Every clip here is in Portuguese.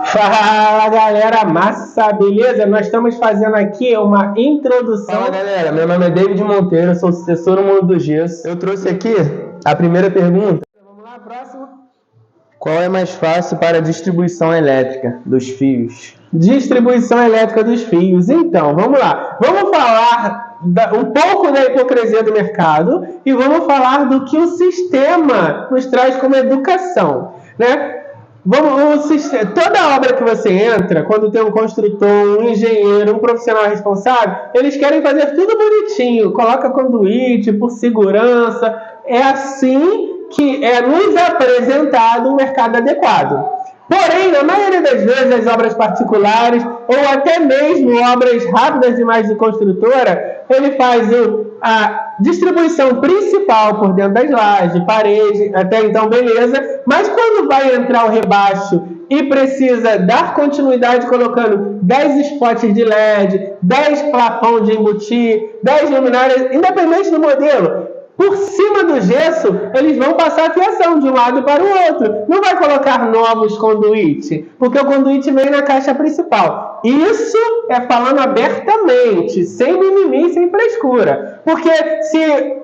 Fala galera, massa, beleza? Nós estamos fazendo aqui uma introdução. Fala galera, meu nome é David Monteiro, sou sucessor no mundo do gesso. Eu trouxe aqui a primeira pergunta. Vamos lá, próximo. Qual é mais fácil para a distribuição elétrica dos fios? Distribuição elétrica dos fios. Então, vamos lá. Vamos falar um pouco da hipocrisia do mercado e vamos falar do que o sistema nos traz como educação, né? Toda obra que você entra, quando tem um construtor, um engenheiro, um profissional responsável, eles querem fazer tudo bonitinho, coloca conduíte por segurança. É assim que é nos apresentado um mercado adequado. Porém, na maioria das vezes, as obras particulares, ou até mesmo obras rápidas demais de construtora, ele faz a distribuição principal por dentro das lajes, parede, até então beleza, mas quando vai entrar o rebaixo e precisa dar continuidade colocando 10 spots de LED, 10 plafons de embutir, 10 luminárias, independente do modelo, por cima do gesso, eles vão passar a fiação de um lado para o outro. Não vai colocar novos conduítes, porque o conduíte vem na caixa principal. Isso é falando abertamente, sem mimimi, sem frescura. Porque se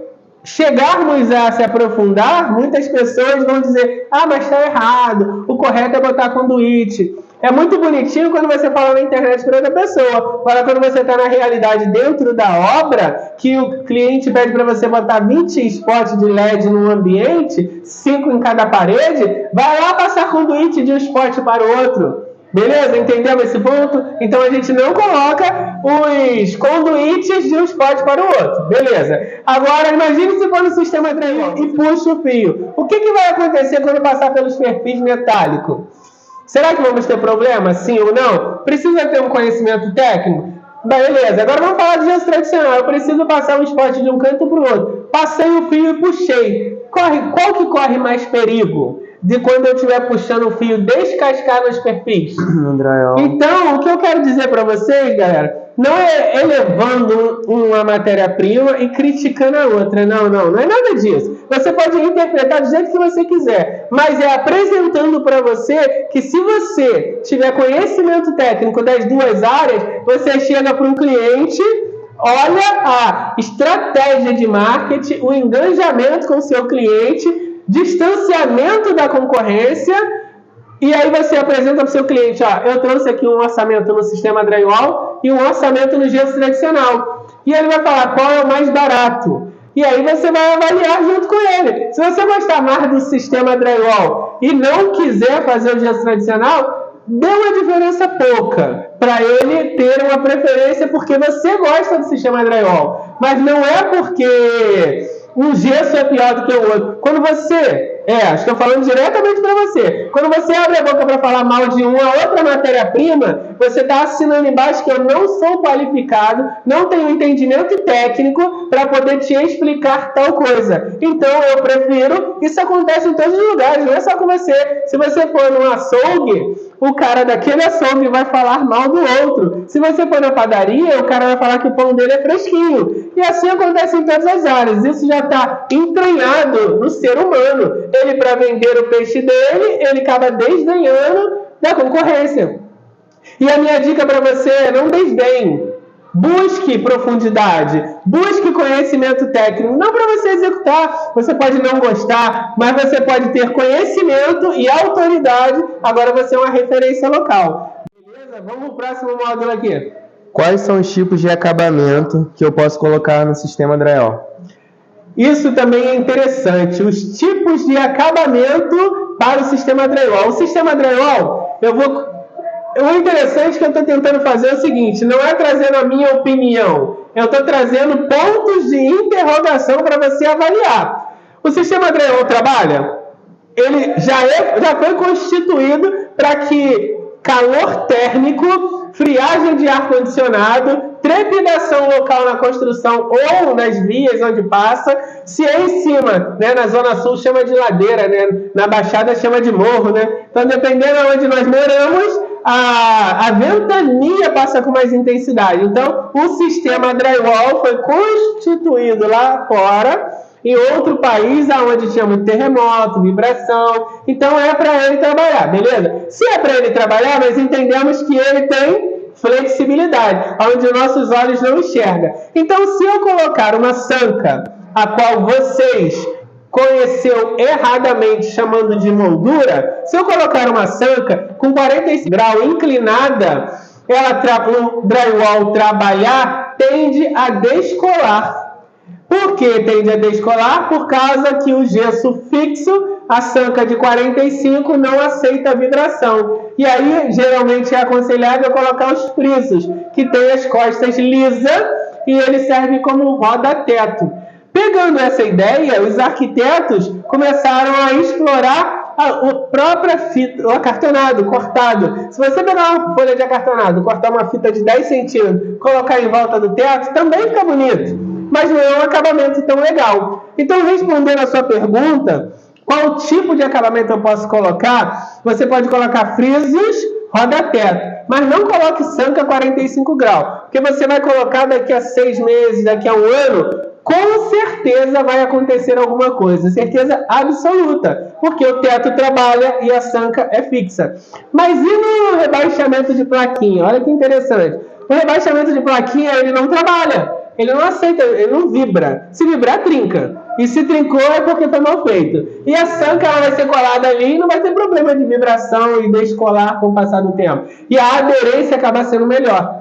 chegarmos a se aprofundar, muitas pessoas vão dizer: ah, mas está errado, o correto é botar conduíte. É muito bonitinho quando você fala na internet para outra pessoa. Agora, quando você está na realidade dentro da obra, que o cliente pede para você botar 20 spots de LED no ambiente, 5 em cada parede, vai lá passar conduíte de um spot para o outro. Beleza? Entendemos esse ponto? Então a gente não coloca os conduítes de um spot para o outro. Beleza. Agora, imagine se for no sistema drywall e puxa o fio. O que vai acontecer quando passar pelos perfis metálicos? Será que vamos ter problema, sim ou não? Precisa ter um conhecimento técnico? Beleza, agora vamos falar de gesso tradicional. Eu preciso passar um spot de um canto para o outro. Passei o fio e puxei. Qual que corre mais perigo? De quando eu estiver puxando o fio descascar nos perfis? Então, o que eu quero dizer para vocês, galera, não é elevando uma matéria-prima e criticando a outra. Não é nada disso. Você pode interpretar do jeito que você quiser, mas é apresentando para você que se você tiver conhecimento técnico das duas áreas, você chega para um cliente, olha a estratégia de marketing, o engajamento com o seu cliente, distanciamento da concorrência, e aí você apresenta para o seu cliente: ó, eu trouxe aqui um orçamento no sistema drywall e um orçamento no gesso tradicional. E ele vai falar qual é o mais barato. E aí você vai avaliar junto com ele. Se você gostar mais do sistema drywall e não quiser fazer o gesso tradicional, dê uma diferença pouca para ele ter uma preferência porque você gosta do sistema drywall. Mas não é porque um gesso é pior do que o outro. Quando você... estou falando diretamente para você. Quando você abre a boca para falar mal de uma outra matéria-prima, você está assinando embaixo que eu não sou qualificado, não tenho entendimento técnico para poder te explicar tal coisa. Então, eu prefiro... Isso acontece em todos os lugares, não é só com você. Se você for num açougue, o cara daquele açougue vai falar mal do outro. Se você for na padaria, o cara vai falar que o pão dele é fresquinho. E assim acontece em todas as áreas. Isso já está entranhado no ser humano. Ele, para vender o peixe dele, ele acaba desdenhando da concorrência. E a minha dica para você é: não desdenhe. Busque profundidade, busque conhecimento técnico, não para você executar. Você pode não gostar, mas você pode ter conhecimento e autoridade. Agora você é uma referência local. Beleza? Vamos para o próximo módulo aqui. Quais são os tipos de acabamento que eu posso colocar no sistema drywall? Isso também é interessante, os tipos de acabamento para o sistema drywall. O sistema drywall, o interessante que eu estou tentando fazer é o seguinte: não é trazendo a minha opinião, eu estou trazendo pontos de interrogação para você avaliar. O sistema drywall trabalha? Ele já foi constituído para que calor térmico, friagem de ar-condicionado, trepidação local na construção ou nas vias onde passa, se é em cima, né, na Zona Sul chama de ladeira, né, na Baixada chama de morro, né? Então, dependendo de onde nós moramos, a ventania passa com mais intensidade. Então, o sistema drywall foi constituído lá fora em outro país onde tinha muito terremoto, vibração. Então é para ele trabalhar, beleza? Se é para ele trabalhar, nós entendemos que ele tem flexibilidade, onde nossos olhos não enxergam. Então, se eu colocar uma sanca, a qual vocês conheceu erradamente chamando de moldura, se eu colocar uma sanca com 45 graus inclinada, o drywall trabalhar tende a descolar. Por que tende a descolar? Por causa que o gesso fixo, a sanca de 45, não aceita vibração. E aí, geralmente, é aconselhável colocar os frisos, que tem as costas lisas e ele serve como roda-teto. Pegando essa ideia, os arquitetos começaram a explorar o próprio fita, o acartonado, cortado. Se você pegar uma folha de acartonado, cortar uma fita de 10 centímetros, colocar em volta do teto, também fica bonito, mas não é um acabamento tão legal. Então, respondendo a sua pergunta, qual tipo de acabamento eu posso colocar? Você pode colocar frisos, roda-teto, mas não coloque sanca 45 graus, porque você vai colocar daqui a 6 meses, daqui a um ano, com certeza vai acontecer alguma coisa, certeza absoluta, porque o teto trabalha e a sanca é fixa. Mas e no rebaixamento de plaquinha? Olha que interessante. O rebaixamento de plaquinha, ele não trabalha, ele não aceita, ele não vibra. Se vibrar, trinca. E se trincou é porque foi mal feito. E a sanca, ela vai ser colada ali e não vai ter problema de vibração e descolar com o passar do tempo. E a aderência acaba sendo melhor.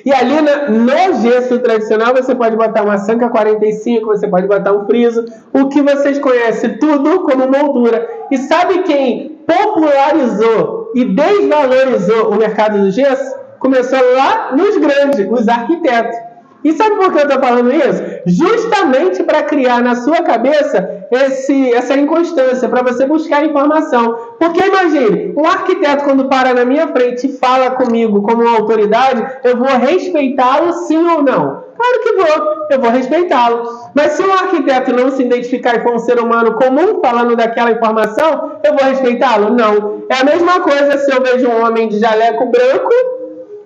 E ali no gesso tradicional você pode botar uma sanca 45, você pode botar um friso, o que vocês conhecem tudo como moldura. E sabe quem popularizou e desvalorizou o mercado do gesso? Começou lá nos grandes, os arquitetos. E sabe por que eu estou falando isso? Justamente para criar na sua cabeça essa inconstância, para você buscar informação. Porque imagine, um arquiteto quando para na minha frente e fala comigo como uma autoridade, eu vou respeitá-lo sim ou não? Claro que vou, eu vou respeitá-lo. Mas se um arquiteto não se identificar e for um ser humano comum falando daquela informação, eu vou respeitá-lo? Não. É a mesma coisa se eu vejo um homem de jaleco branco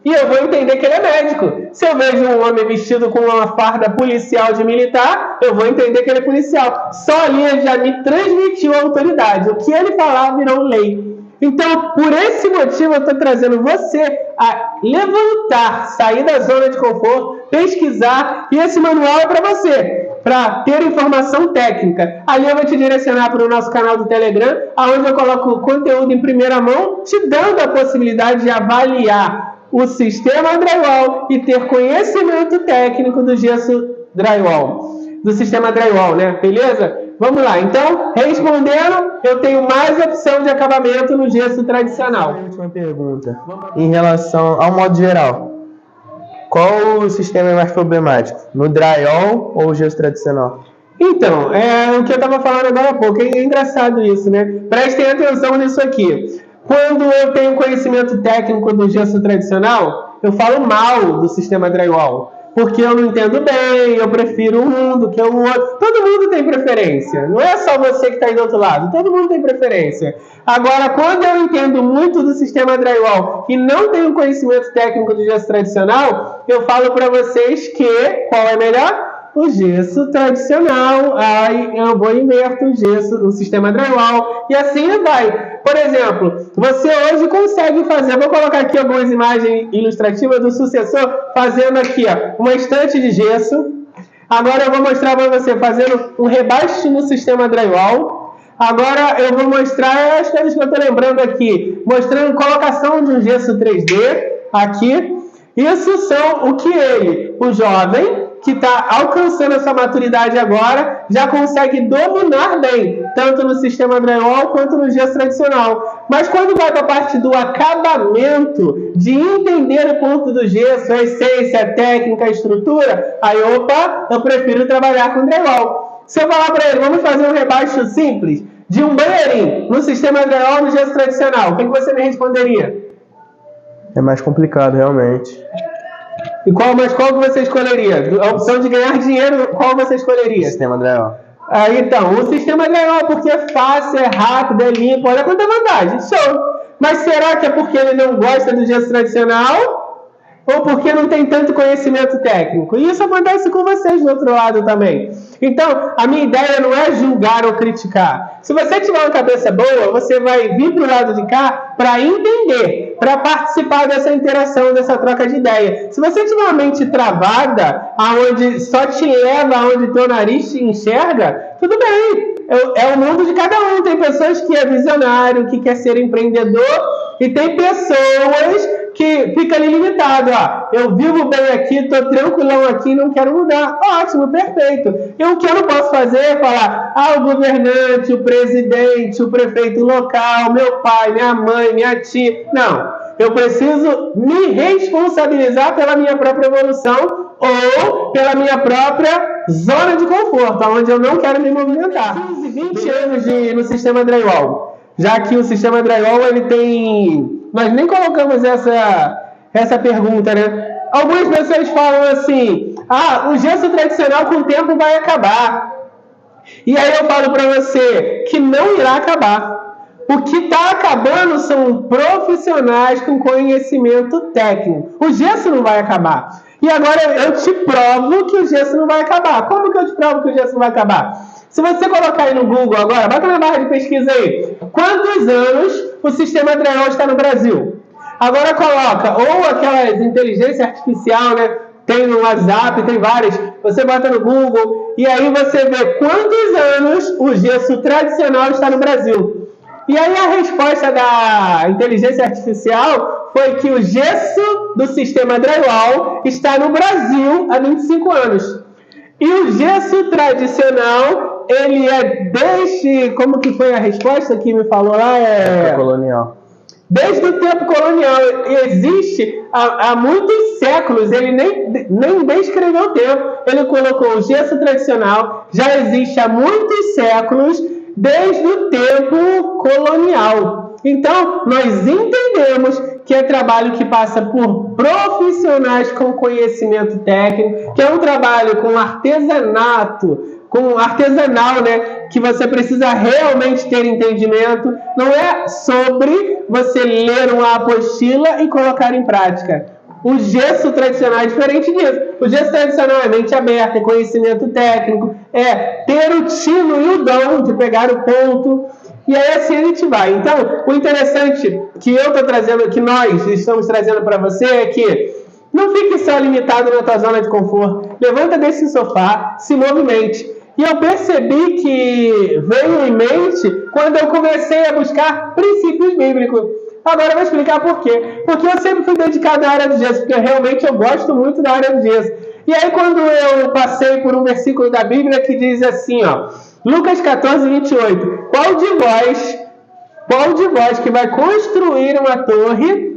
e eu vou entender que ele é médico. Se eu vejo um homem vestido com uma farda policial de militar, eu vou entender que ele é policial. Só ali ele já me transmitiu a autoridade. O que ele falar virou lei. Então, por esse motivo, eu estou trazendo você a levantar, sair da zona de conforto, pesquisar, e esse manual é para você, para ter informação técnica. Ali eu vou te direcionar para o nosso canal do Telegram, onde eu coloco o conteúdo em primeira mão, te dando a possibilidade de avaliar o sistema drywall e ter conhecimento técnico do gesso drywall, do sistema drywall, né? Beleza? Vamos lá. Então, respondendo, eu tenho mais opção de acabamento no gesso tradicional. Última pergunta. Em relação ao modo geral, qual o sistema é mais problemático? No drywall ou o gesso tradicional? Então, o que eu estava falando agora há pouco. É engraçado isso, né? Prestem atenção nisso aqui. Quando eu tenho conhecimento técnico do gesso tradicional, eu falo mal do sistema drywall, porque eu não entendo bem, eu prefiro um do que o outro. Todo mundo tem preferência, não é só você que está aí do outro lado, todo mundo tem preferência. Agora, quando eu entendo muito do sistema drywall e não tenho conhecimento técnico do gesso tradicional, eu falo para vocês que, qual é melhor? O gesso tradicional. Aí eu vou inverto o sistema drywall, e assim vai. Por exemplo, você hoje consegue fazer, vou colocar aqui algumas imagens ilustrativas do sucessor, fazendo aqui uma estante de gesso. Agora eu vou mostrar para você fazendo um rebaixo no sistema drywall. Agora eu vou mostrar as coisas que eu estou lembrando aqui, mostrando colocação de um gesso 3D aqui. Isso são o que o jovem que está alcançando essa maturidade agora, já consegue dominar bem, tanto no sistema drywall quanto no gesso tradicional. Mas quando vai para a parte do acabamento, de entender o ponto do gesso, a essência, a técnica, a estrutura, aí, eu prefiro trabalhar com drywall. Se eu falar para ele, vamos fazer um rebaixo simples, de um banheirinho, no sistema drywall, no gesso tradicional, o que você me responderia? É mais complicado, realmente. E qual que você escolheria? A opção de ganhar dinheiro, qual você escolheria? Sistema drywall. Então, o sistema drywall, porque é fácil, é rápido, é limpo, olha quanta vantagem, show! Mas será que é porque ele não gosta do gesso tradicional? Ou porque não tem tanto conhecimento técnico? E isso acontece com vocês do outro lado também. Então, a minha ideia não é julgar ou criticar. Se você tiver uma cabeça boa, você vai vir para o lado de cá para entender, para participar dessa interação, dessa troca de ideia. Se você tiver uma mente travada, aonde só te leva aonde teu nariz te enxerga, tudo bem. É o mundo de cada um. Tem pessoas que é visionário, que quer ser empreendedor, e tem pessoas que ficam ali limitado. Eu vivo bem aqui, estou tranquilão aqui, não quero mudar. Ótimo, perfeito. E o que eu não posso fazer é falar, o governante, o presidente, o prefeito local, meu pai, minha mãe, minha tia. Não, eu preciso me responsabilizar pela minha própria evolução ou pela minha própria zona de conforto, onde eu não quero me movimentar. 15, 20 anos no sistema drywall. Já que o sistema drywall, ele tem... Nós nem colocamos essa pergunta, né? Algumas pessoas falam assim, o gesso tradicional com o tempo vai acabar. E aí eu falo para você que não irá acabar. O que está acabando são profissionais com conhecimento técnico. O gesso não vai acabar. E agora eu te provo que o gesso não vai acabar. Como que eu te provo que o gesso não vai acabar? Se você colocar aí no Google agora, bota na barra de pesquisa aí, quantos anos o sistema drywall está no Brasil? Agora coloca, ou aquelas inteligência artificial, né? Tem no WhatsApp, tem várias. Você bota no Google e aí você vê quantos anos o gesso tradicional está no Brasil. E aí a resposta da inteligência artificial foi que o gesso do sistema drywall está no Brasil há 25 anos. E o gesso tradicional, ele é desde... Como que foi a resposta que me falou lá? Colonial. Desde o tempo colonial. Existe há muitos séculos. Ele nem descreveu o tempo. Ele colocou o gesso tradicional. Já existe há muitos séculos, desde o tempo colonial. Então, nós entendemos que é trabalho que passa por profissionais com conhecimento técnico, que é um trabalho com artesanal, né? Que você precisa realmente ter entendimento. Não é sobre você ler uma apostila e colocar em prática. O gesso tradicional é diferente disso. O gesso tradicional é mente aberta, é conhecimento técnico, é ter o tino e o dom de pegar o ponto. E aí assim a gente vai. Então, o interessante que eu estou trazendo, que nós estamos trazendo para você é que não fique só limitado na tua zona de conforto. Levanta desse sofá, se movimente. E eu percebi que veio em mente quando eu comecei a buscar princípios bíblicos. Agora eu vou explicar por quê. Porque eu sempre fui dedicado à área do gesso, porque realmente eu gosto muito da área do gesso. E aí quando eu passei por um versículo da Bíblia que diz assim, Lucas 14, 28. Qual de vós que vai construir uma torre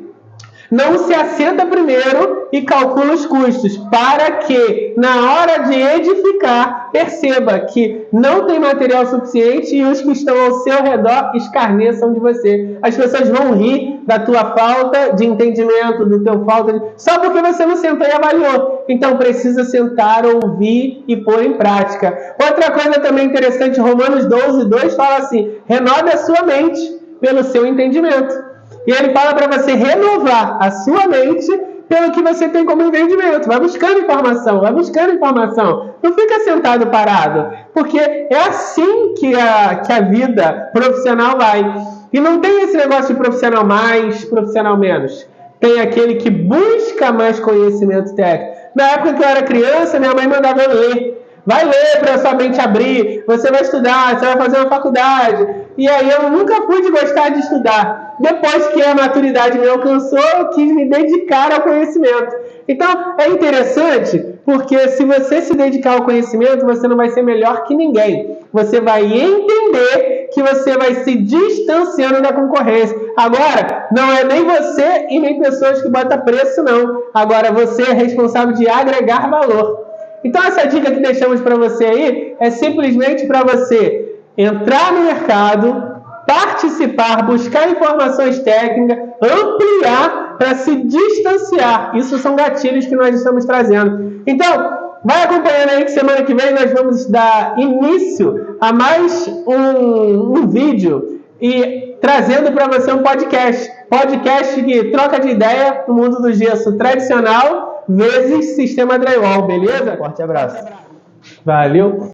não se assenta primeiro e calcula os custos, para que, na hora de edificar, perceba que não tem material suficiente e os que estão ao seu redor escarneçam de você. As pessoas vão rir da tua falta de entendimento, do teu falta de... Só porque você não sentou e avaliou. Então, precisa sentar, ouvir e pôr em prática. Outra coisa também interessante, Romanos 12, 2 fala assim, renove a sua mente pelo seu entendimento. E ele fala para você renovar a sua mente pelo que você tem como entendimento. Vai buscando informação, vai buscando informação. Não fica sentado parado, porque é assim que a vida profissional vai. E não tem esse negócio de profissional mais, profissional menos. Tem aquele que busca mais conhecimento técnico. Na época que eu era criança, minha mãe mandava eu ler. Vai ler para sua mente abrir, você vai estudar, você vai fazer uma faculdade. E aí eu nunca pude gostar de estudar. Depois que a maturidade me alcançou, eu quis me dedicar ao conhecimento. Então, é interessante, porque se você se dedicar ao conhecimento, você não vai ser melhor que ninguém. Você vai entender que você vai se distanciando da concorrência. Agora, não é nem você e nem pessoas que botam preço, não. Agora, você é responsável de agregar valor. Então, essa dica que deixamos para você aí é simplesmente para você entrar no mercado, participar, buscar informações técnicas, ampliar para se distanciar. Isso são gatilhos que nós estamos trazendo. Então, vai acompanhando aí que semana que vem nós vamos dar início a mais um vídeo e trazendo para você um podcast. Podcast que troca de ideia no mundo do gesso tradicional vezes sistema drywall, beleza? Forte abraço. Valeu!